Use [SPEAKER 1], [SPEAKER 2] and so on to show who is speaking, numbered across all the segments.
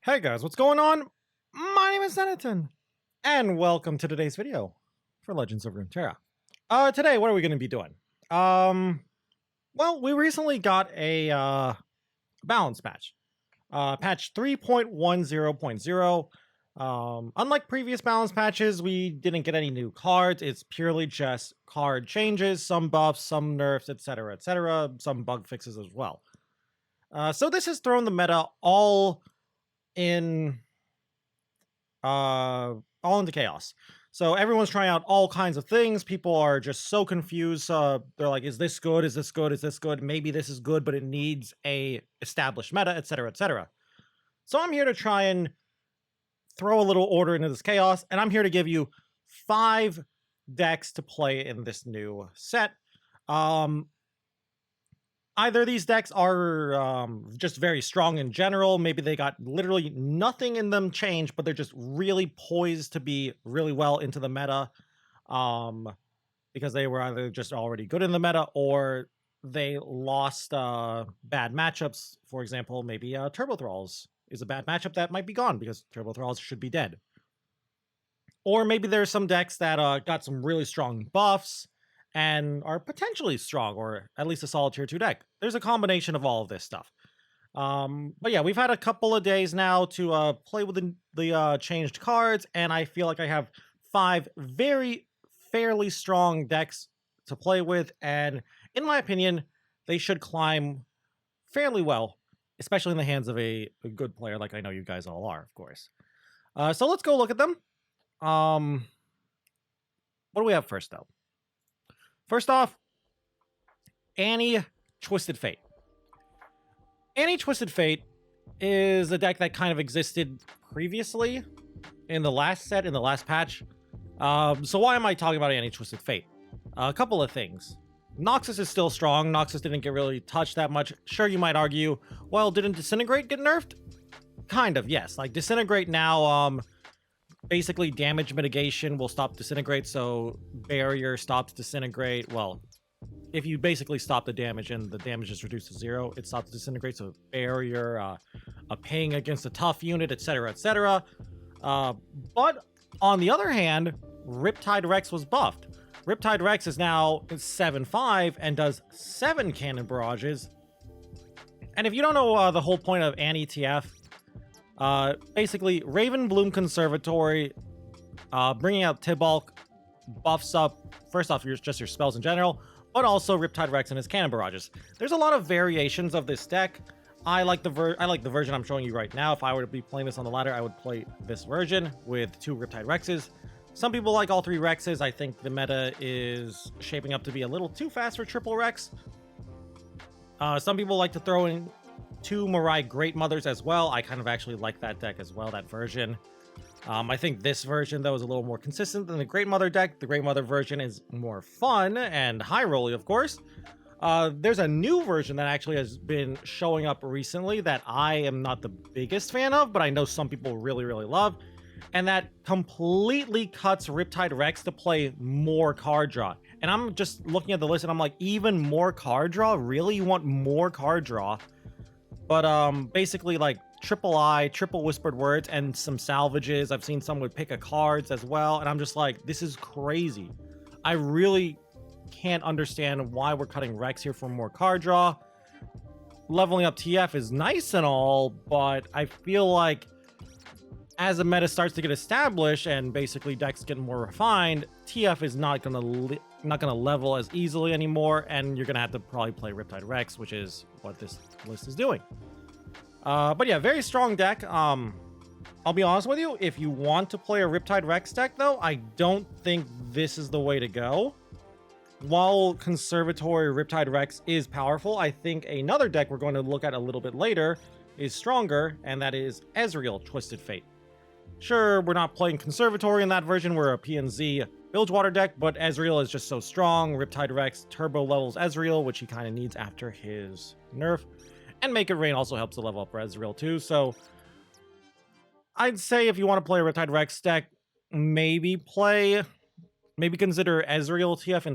[SPEAKER 1] Hey guys, what's going on? My name is Zenitton, and welcome to today's video for Legends of Runeterra. Today, what are we going to be doing? Well, we recently got a balance patch. Patch 3.10.0. Unlike previous balance patches, we didn't get any new cards. It's purely just card changes, some buffs, some nerfs, etc., some bug fixes as well. So this has thrown the meta in all into chaos. So everyone's trying out all kinds of things. People are just so confused. They're like, is this good? Is this good? Is this good? Maybe this is good, but it needs a established meta, etc. So I'm here to try and throw a little order into this chaos, and I'm here to give you 5 decks to play in this new set. Either these decks are just very strong in general. Maybe they got literally nothing in them changed, but they're just really poised to be really well into the meta because they were either just already good in the meta or they lost bad matchups. For example, maybe Turbo Thralls is a bad matchup that might be gone because Turbo Thralls should be dead. Or maybe there's some decks that got some really strong buffs and are potentially strong, or at least a solid tier 2 deck. There's a combination of all of this stuff. But yeah, we've had a couple of days now to play with the changed cards, and I feel like I have 5 very fairly strong decks to play with, and in my opinion, they should climb fairly well, especially in the hands of a good player like I know you guys all are, of course. So let's go look at them. What do we have first, though? First off, Annie Twisted Fate. Annie Twisted Fate is a deck that kind of existed previously in the last set, in the last patch. So why am I talking about Annie Twisted Fate? A couple of things. Noxus is still strong. Noxus didn't get really touched that much. Sure, you might argue, well, didn't Disintegrate get nerfed? Kind of, yes. Like, Disintegrate now, basically damage mitigation will stop Disintegrate, so Barrier stops Disintegrate. Well, if you basically stop the damage and the damage is reduced to 0, it stops Disintegrate, so Barrier, a ping against a tough unit, etc. But on the other hand, Riptide Rex was buffed. Riptide Rex is now 7/5 and does 7 cannon barrages. And if you don't know the whole point of Annie TF, basically Raven Bloom Conservatory, bringing out Tibalt buffs up, first off, just your spells in general, but also Riptide Rex and his cannon barrages. There's a lot of variations of this deck. I like the version I'm showing you right now. If I were to be playing this on the ladder, I would play this version with 2 Riptide Rexes. Some people like all 3 Rexes. I think the meta is shaping up to be a little too fast for triple Rex. Some people like to throw in 2 Mirai Great Mothers as well. I kind of actually like that deck as well, that version. I think this version, though, is a little more consistent than the Great Mother deck. The Great Mother version is more fun and high-rolly, of course. There's a new version that actually has been showing up recently that I am not the biggest fan of, but I know some people really love. And that completely cuts Riptide Rex to play more card draw. And I'm just looking at the list and I'm like, even more card draw? Really? You want more card draw? But basically like triple Whispered Words and some salvages. I've seen some with pick a cards as well, and I'm just like, this is crazy. I really can't understand why we're cutting Rex here for more card draw. Leveling up TF is nice and all, but I feel like as the meta starts to get established and basically decks get more refined, TF is not gonna level as easily anymore, and you're gonna have to probably play Riptide Rex, which is what this list is doing. But yeah, very strong deck. I'll be honest with you, if you want to play a Riptide Rex deck, though, I don't think this is the way to go. While Conservatory Riptide Rex is powerful, I think another deck we're going to look at a little bit later is stronger, and that is Ezreal Twisted Fate. Sure, we're not playing Conservatory in that version, we're a PNZ Bilgewater deck, but Ezreal is just so strong. Riptide Rex turbo levels Ezreal, which he kind of needs after his nerf. And Make It Rain also helps to level up Ezreal too, so I'd say if you want to play a Riptide Rex deck, maybe consider Ezreal TF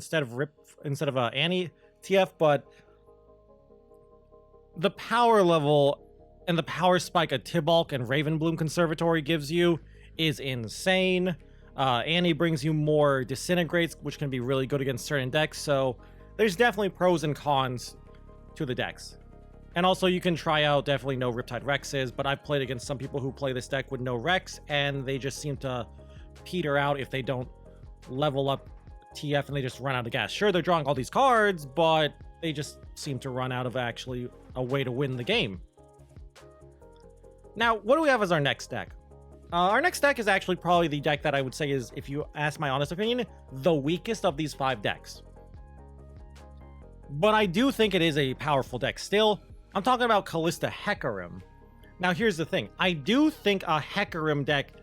[SPEAKER 1] instead of Annie TF, but the power level And the power spike a Tibalt and Ravenbloom Conservatory gives you is insane. Annie brings you more Disintegrates, which can be really good against certain decks. So there's definitely pros and cons to the decks. And also you can try out definitely no Riptide Rexes, but I've played against some people who play this deck with no Rex, and they just seem to peter out if they don't level up TF and they just run out of gas. Sure, they're drawing all these cards, but they just seem to run out of actually a way to win the game. Now, what do we have as our next deck? Our next deck is actually probably the deck that I would say is, if you ask my honest opinion, the weakest of these 5 decks. But I do think it is a powerful deck still. I'm talking about Callista Hecarim. Now, here's the thing. I do think a Hecarim deck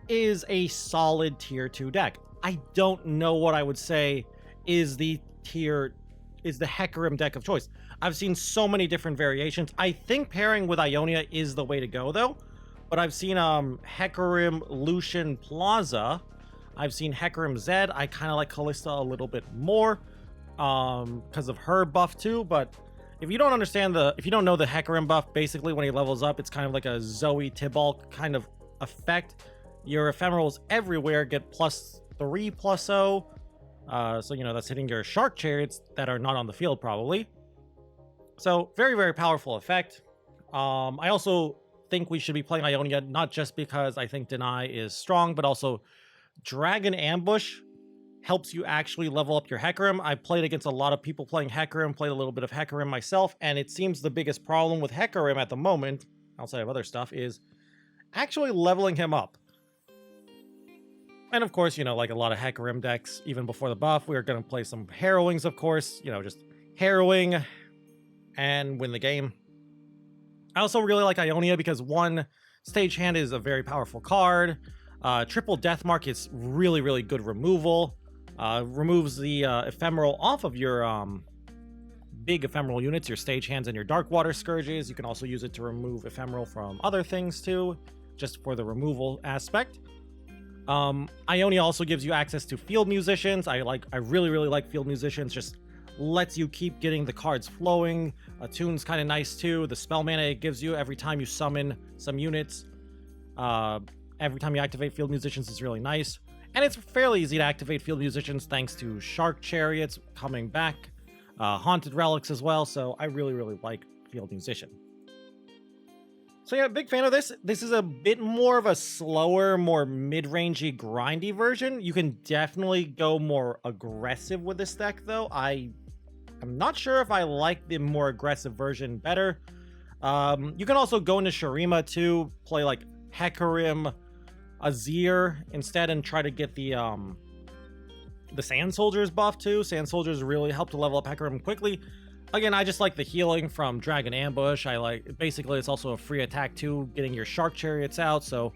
[SPEAKER 1] is a solid tier 2 deck. I don't know what I would say is the Hecarim deck of choice. I've seen so many different variations. I think pairing with Ionia is the way to go, though. But I've seen Hecarim Lucian Plaza. I've seen Hecarim Zed. I kind of like Callista a little bit more because of her buff too. But if you don't understand if you don't know the Hecarim buff, basically when he levels up, it's kind of like a Zoe Tibalt kind of effect. Your ephemerals everywhere get +3/+0. So, you know, that's hitting your Shark Chariots that are not on the field, probably. So, very, very powerful effect. I also think we should be playing Ionia, not just because I think Deny is strong, but also Dragon Ambush helps you actually level up your Hecarim. I played against a lot of people playing Hecarim, played a little bit of Hecarim myself, and it seems the biggest problem with Hecarim at the moment, outside of other stuff, is actually leveling him up. And of course, you know, like a lot of Hecarim decks, even before the buff, we are going to play some Harrowings, of course. You know, just Harrowing and win the game. I also really like Ionia because, one, Stagehand is a very powerful card. Triple Deathmark is really, really good removal. Removes the ephemeral off of your big ephemeral units, your Stagehands and your Darkwater Scourges. You can also use it to remove ephemeral from other things too, just for the removal aspect. Ionia also gives you access to Field Musicians. I really, really like Field Musicians. Just lets you keep getting the cards flowing. Attune's kind of nice too. The spell mana it gives you every time you summon some units. Every time you activate Field Musicians is really nice. And it's fairly easy to activate Field Musicians thanks to Shark Chariots coming back. Haunted Relics as well. So I really, really like Field Musician. So yeah, big fan of this. This is a bit more of a slower, more mid-rangey, grindy version. You can definitely go more aggressive with this deck, though. I'm not sure if I like the more aggressive version better. You can also go into Shurima too, play like Hecarim, Azir instead, and try to get the Sand Soldiers buff too. Sand Soldiers really help to level up Hecarim quickly. Again, I just like the healing from Dragon Ambush. Basically, it's also a free attack too, getting your Shark Chariots out. So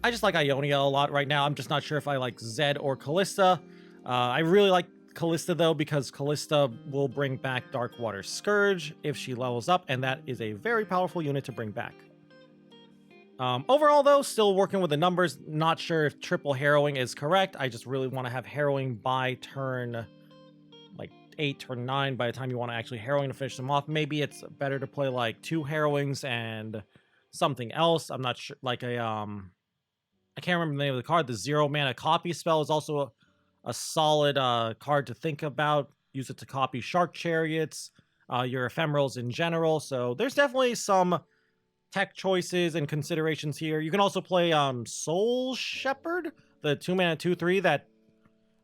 [SPEAKER 1] I just like Ionia a lot right now. I'm just not sure if I like Zed or Callista. I really like Callista though, because Callista will bring back Darkwater Scourge if she levels up, and that is a very powerful unit to bring back. Overall though, still working with the numbers. Not sure if triple Harrowing is correct. I just really want to have Harrowing by turn 8 or 9 by the time you want to actually Harrowing to finish them off. Maybe it's better to play like 2 Harrowings and something else. I'm not sure, like I can't remember the name of the card. The 0 mana copy spell is also a solid card to think about. Use it to copy Shark Chariots, your ephemerals in general. So there's definitely some tech choices and considerations here. You can also play Soul Shepherd, the 2 mana 2/3 that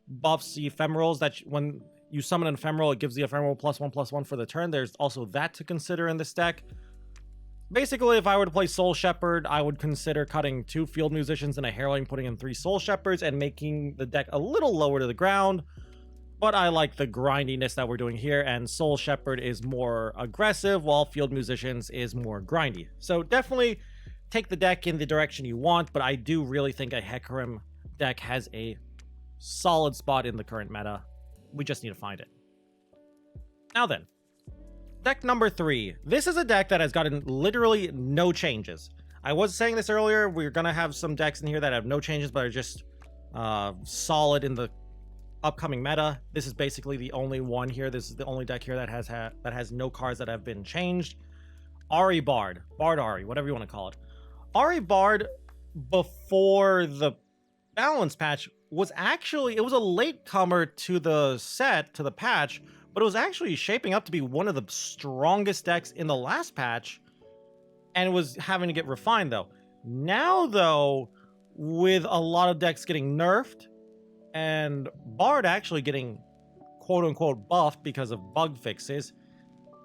[SPEAKER 1] buffs the ephemerals that when you summon an ephemeral, it gives the ephemeral +1/+1 for the turn. There's also that to consider in this deck. Basically, if I were to play Soul Shepherd, I would consider cutting 2 Field Musicians and a Harrowing, putting in 3 Soul Shepherds, and making the deck a little lower to the ground. But I like the grindiness that we're doing here, and Soul Shepherd is more aggressive, while Field Musicians is more grindy. So definitely take the deck in the direction you want, but I do really think a Hecarim deck has a solid spot in the current meta. We just need to find it. Now then, deck number 3. This is a deck that has gotten literally no changes. I was saying this earlier, we're going to have some decks in here that have no changes, but are just solid in the upcoming meta. This is basically the only one here. This is the only deck here that has no cards that have been changed. Ari Bard. Bard Ari, whatever you want to call it. Ari Bard, before the balance patch, was actually, it was a latecomer to the set, to the patch, but it was actually shaping up to be one of the strongest decks in the last patch, and it was having to get refined, though. Now, though, with a lot of decks getting nerfed, and Bard actually getting quote-unquote buffed because of bug fixes,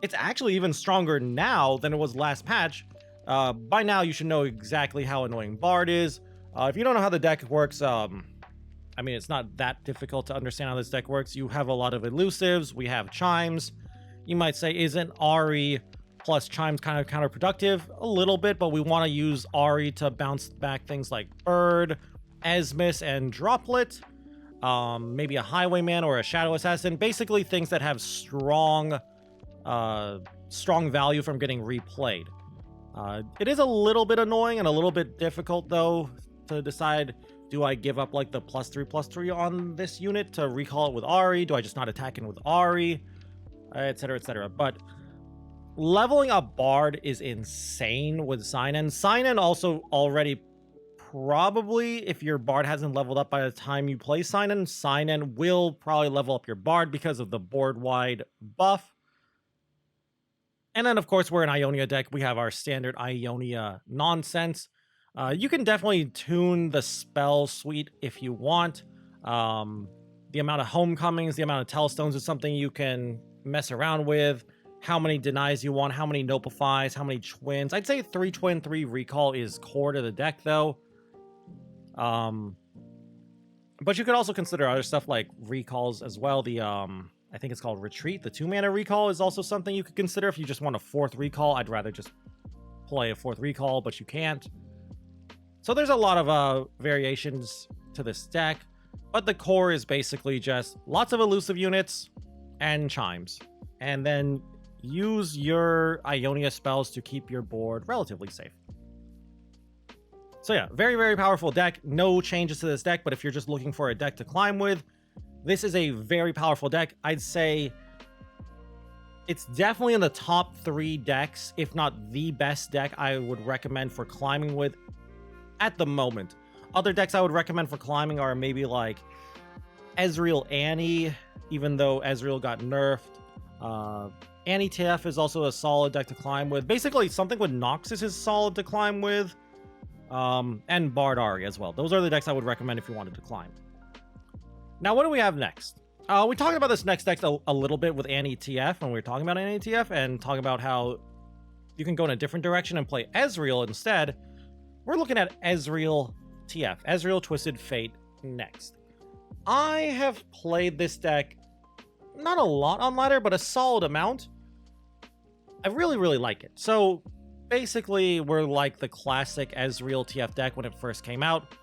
[SPEAKER 1] it's actually even stronger now than it was last patch. By now, you should know exactly how annoying Bard is. If you don't know how the deck works, I mean, it's not that difficult to understand how this deck works. You have a lot of elusives. We have chimes. You might say, isn't Ari plus chimes kind of counterproductive? A little bit, but we want to use Ari to bounce back things like Bird, Esmus, and Droplet. Maybe a Highwayman or a Shadow Assassin. Basically, things that have strong value from getting replayed. It is a little bit annoying and a little bit difficult, though, to decide, do I give up like the +3/+3 on this unit to recall it with Ari? Do I just not attack in with Ari? Etc, etc. But leveling up Bard is insane with Sign-In. Sign-In also already probably, if your Bard hasn't leveled up by the time you play Sign-In, Sign-In will probably level up your Bard because of the board-wide buff. And then, of course, we're an Ionia deck. We have our standard Ionia nonsense. You can definitely tune the spell suite if you want. The amount of homecomings, the amount of telestones is something you can mess around with. How many denies you want, how many notifies, how many twins. I'd say 3 twin, 3 recall is core to the deck, though. But you could also consider other stuff like recalls as well. The I think it's called Retreat. The 2-mana recall is also something you could consider if you just want a 4th recall. I'd rather just play a 4th recall, but you can't. So there's a lot of variations to this deck, but the core is basically just lots of elusive units and chimes. And then use your Ionia spells to keep your board relatively safe. So yeah, very, very powerful deck. No changes to this deck, but if you're just looking for a deck to climb with, this is a very powerful deck. I'd say it's definitely in the top 3 decks, if not the best deck I would recommend for climbing with at the moment. Other decks I would recommend for climbing are maybe like Ezreal Annie, even though Ezreal got nerfed. Annie TF is also a solid deck to climb with. Basically, something with Noxus is solid to climb with. And Bard Ari as well. Those are the decks I would recommend if you wanted to climb. Now, what do we have next? We talked about this next deck a little bit with Annie TF when we were talking about Annie TF and talking about how you can go in a different direction and play Ezreal instead. We're looking at Ezreal TF, Ezreal Twisted Fate next. I have played this deck not a lot on ladder, but a solid amount. I really, really like it. So basically, we're like the classic Ezreal TF deck when it first came out.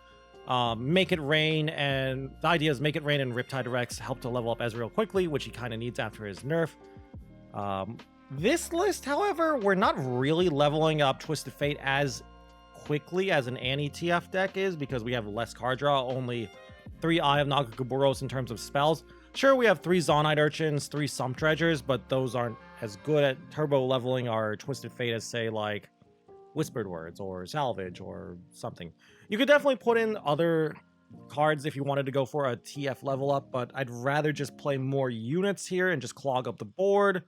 [SPEAKER 1] Make It Rain, and the idea is Make It Rain and Riptide Rex help to level up Ezreal quickly, which he kind of needs after his nerf. This list, however, we're not really leveling up Twisted Fate as quickly as an Annie TF deck is, because we have less card draw, only 3 Eye of Nagakuburos in terms of spells. Sure, we have 3 Zonite Urchins, 3 Sump Dredgers, but those aren't as good at turbo leveling our Twisted Fate as, say, like Whispered Words or Salvage or something. You could definitely put in other cards if you wanted to go for a TF level up, but I'd rather just play more units here and just clog up the board.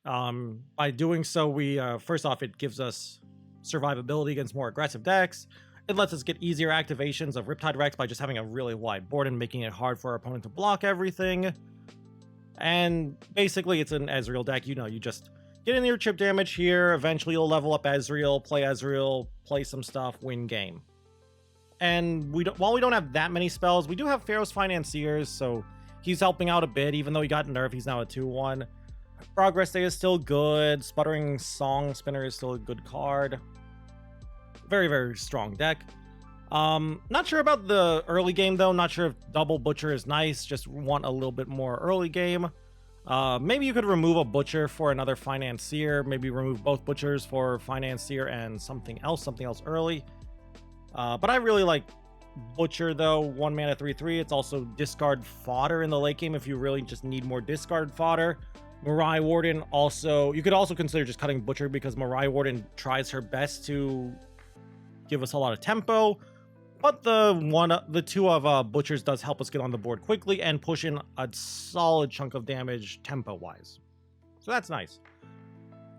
[SPEAKER 1] By doing so, we first off, it gives us survivability against more aggressive decks. It lets us get easier activations of Riptide Rex by just having a really wide board and making it hard for our opponent to block everything. And basically, it's an Ezreal deck. You know, you just get in your chip damage here. Eventually, you'll level up Ezreal, play some stuff, win game. And while we don't have that many spells, we do have Pharaoh's Financiers, so he's helping out a bit. Even though he got nerfed, he's now a 2/1. Progress Day is still good. Sputtering Song Spinner is still a good card. Very, very strong deck. Not sure about the early game, though. Not sure if Double Butcher is nice. Just want a little bit more early game. Maybe you could remove a Butcher for another Financier. Maybe remove both Butchers for Financier and something else early. But I really like Butcher, though. 1 mana 3/3. It's also discard fodder in the late game if you really just need more discard fodder. Mirai Warden also, you could also consider just cutting Butcher because Mirai Warden tries her best to give us a lot of tempo, but the two of Butchers does help us get on the board quickly and push in a solid chunk of damage tempo-wise. So that's nice.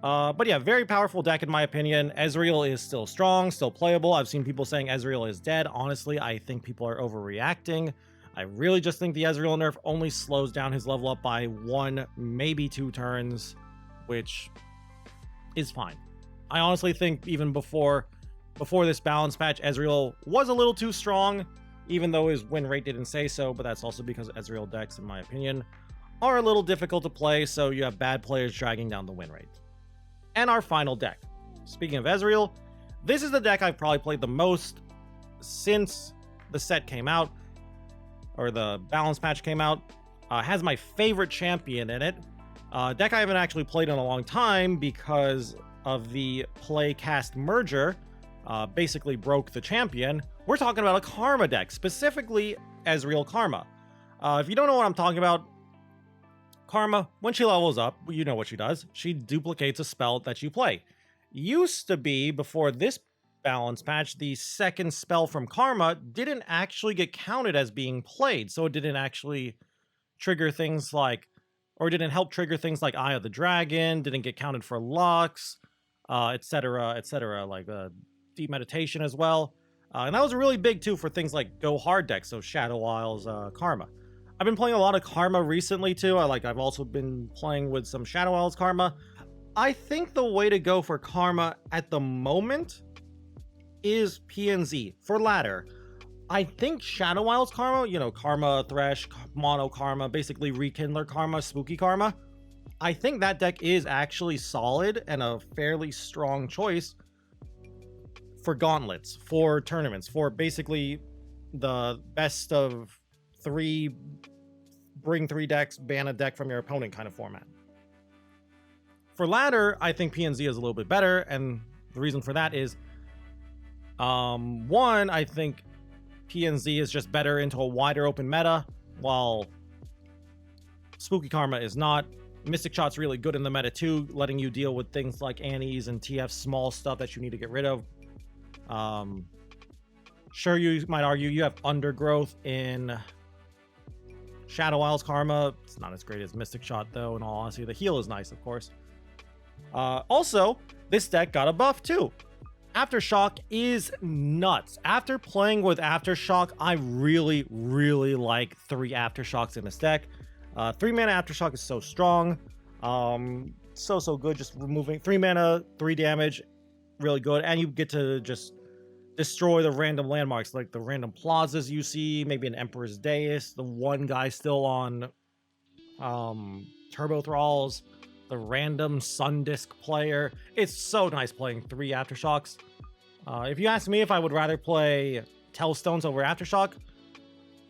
[SPEAKER 1] But yeah, very powerful deck in my opinion. Ezreal is still strong, still playable. I've seen people saying Ezreal is dead. Honestly, I think people are overreacting. I really just think the Ezreal nerf only slows down his level up by 1, maybe 2 turns, which is fine. I honestly think even before this balance patch, Ezreal was a little too strong, even though his win rate didn't say so, but that's also because Ezreal decks, in my opinion, are a little difficult to play, so you have bad players dragging down the win rate. And our final deck. Speaking of Ezreal, this is the deck I've probably played the most since the set came out, or the balance patch came out. Has my favorite champion in it. Deck I haven't actually played in a long time because of the play-cast merger. Basically broke the champion. We're talking about a Karma deck, specifically Ezreal Karma. If you don't know what I'm talking about, Karma, when she levels up, you know what she does. She duplicates a spell that you play. Used to be, before this balance patch, the second spell from Karma didn't actually get counted as being played, so it didn't actually trigger things like, or didn't help trigger things like Eye of the Dragon, didn't get counted for Lux, etc., etc., like Deep Meditation as well. And that was really big too for things like Go Hard decks, so Shadow Isles, Karma. I've been playing a lot of Karma recently too. I've also been playing with some Shadow Isles Karma. I think the way to go for Karma at the moment is PNZ for ladder. I think Shadow Isles Karma, you know, Karma, Thresh, Mono Karma, basically Rekindler Karma, Spooky Karma. I think that deck is actually solid and a fairly strong choice for gauntlets, for tournaments, for basically the best of 3, bring 3 decks, ban a deck from your opponent kind of format. For ladder, I think PNZ is a little bit better, and the reason for that is, one, I think PNZ is just better into a wider open meta, while Spooky Karma is not. Mystic Shot's really good in the meta too, letting you deal with things like Annie's and TF small stuff that you need to get rid of. Sure, you might argue you have Undergrowth in Shadow Isles Karma. It's not as great as Mystic Shot though, in all honesty. The heal is nice, of course. Also, this deck got a buff too. Aftershock is nuts. After playing with Aftershock, I really, really like 3 Aftershocks in this deck. 3 mana Aftershock is so strong. So good. Just removing 3 mana, 3 damage, really good. And you get to just destroy the random landmarks, like the random plazas you see, maybe an Emperor's Dais, the one guy still on Turbo Thralls, the random Sundisk player. It's so nice playing 3 Aftershocks. If you ask me if I would rather play Tellstones over Aftershock,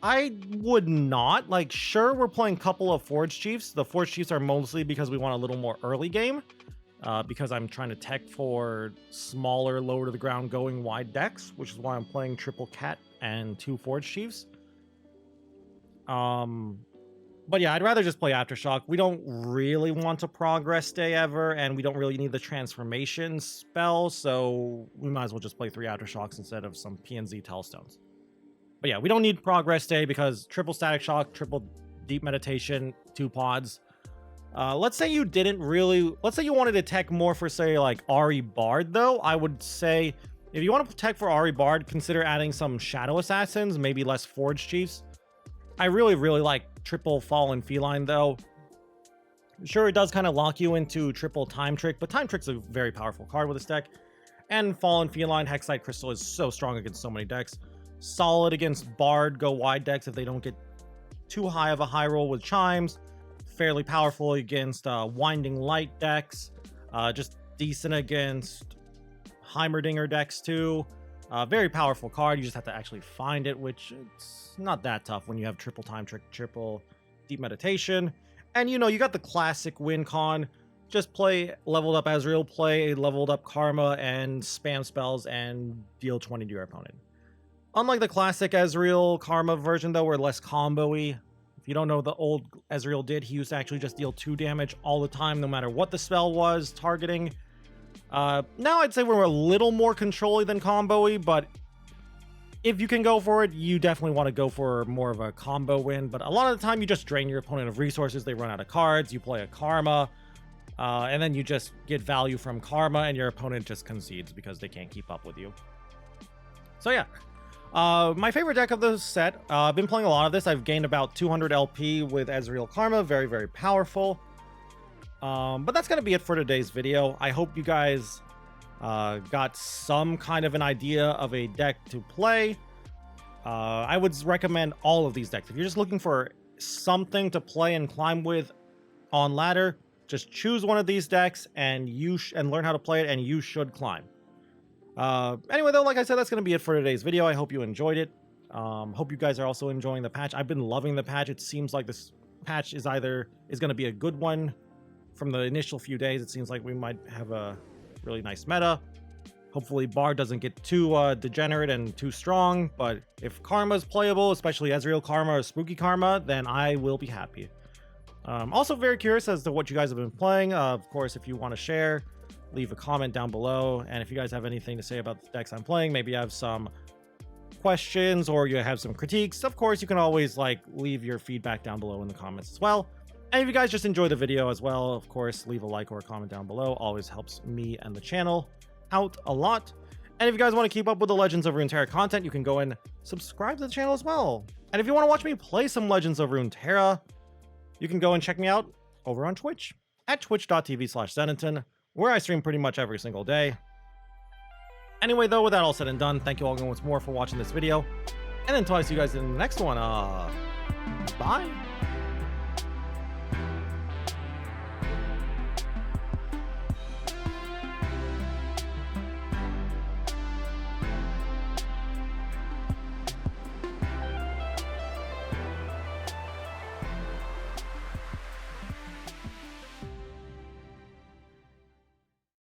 [SPEAKER 1] I would not. Like, sure, we're playing a couple of Forge Chiefs. The Forge Chiefs are mostly because we want a little more early game, because I'm trying to tech for smaller, lower to the ground going wide decks, which is why I'm playing triple Cat and 2 Forge Chiefs. But yeah, I'd rather just play Aftershock. We don't really want to progress stay ever, and we don't really need the transformation spell, so we might as well just play 3 Aftershocks instead of some PNZ Tellstones. But yeah, we don't need progress stay because triple Static Shock, triple Deep Meditation, 2 pods. Let's say you wanted to tech more for, say, like Ari Bard, though. I would say if you want to tech for Ari Bard, consider adding some Shadow Assassins, maybe less Forge Chiefs. I really, really like triple Fallen Feline, though. Sure, it does kind of lock you into triple Time Trick, but Time Trick's a very powerful card with this deck. And Fallen Feline, Hexite Crystal is so strong against so many decks. Solid against Bard, go wide decks if they don't get too high of a high roll with Chimes. Fairly powerful against Winding Light decks. Just decent against Heimerdinger decks too. Very powerful card. You just have to actually find it, which it's not that tough when you have triple Time Trick, triple Deep Meditation. And you know, you got the classic win con. Just play leveled up Ezreal, play leveled up Karma, and spam spells and deal 20 to your opponent. Unlike the classic Ezreal Karma version, though, we're less combo-y. If you don't know, the old Ezreal did, he used to actually just deal 2 damage all the time, no matter what the spell was targeting. Now I'd say we're a little more control-y than combo-y, but if you can go for it, you definitely want to go for more of a combo win. But a lot of the time, you just drain your opponent of resources. They run out of cards. You play a Karma, and then you just get value from Karma, and your opponent just concedes because they can't keep up with you. So yeah, my favorite deck of the set. I've been playing a lot of this. I've gained about 200 LP with Ezreal Karma. Very, very powerful. But that's going to be it for today's video. I hope you guys got some kind of an idea of a deck to play. I would recommend all of these decks. If you're just looking for something to play and climb with on ladder, just choose one of these decks and learn how to play it, and you should climb. Anyway, though, like I said, that's going to be it for today's video. I hope you enjoyed it. Hope you guys are also enjoying the patch. I've been loving the patch. It seems like this patch is going to be a good one. From the initial few days, it seems like we might have a really nice meta. Hopefully Bard doesn't get too degenerate and too strong, but if Karma's playable, especially Ezreal Karma or Spooky Karma, then I will be happy. Also very curious as to what you guys have been playing. Of course, if you want to share, leave a comment down below, and if you guys have anything to say about the decks I'm playing, maybe you have some questions or you have some critiques, of course you can always leave your feedback down below in the comments as well. And if you guys just enjoy the video as well, of course, leave a like or a comment down below. Always helps me and the channel out a lot. And if you guys want to keep up with the Legends of Runeterra content, you can go and subscribe to the channel as well. And if you want to watch me play some Legends of Runeterra, you can go and check me out over on Twitch at twitch.tv/Zenington, where I stream pretty much every single day. Anyway, though, with that all said and done, thank you all once more for watching this video. And until I see you guys in the next one, bye.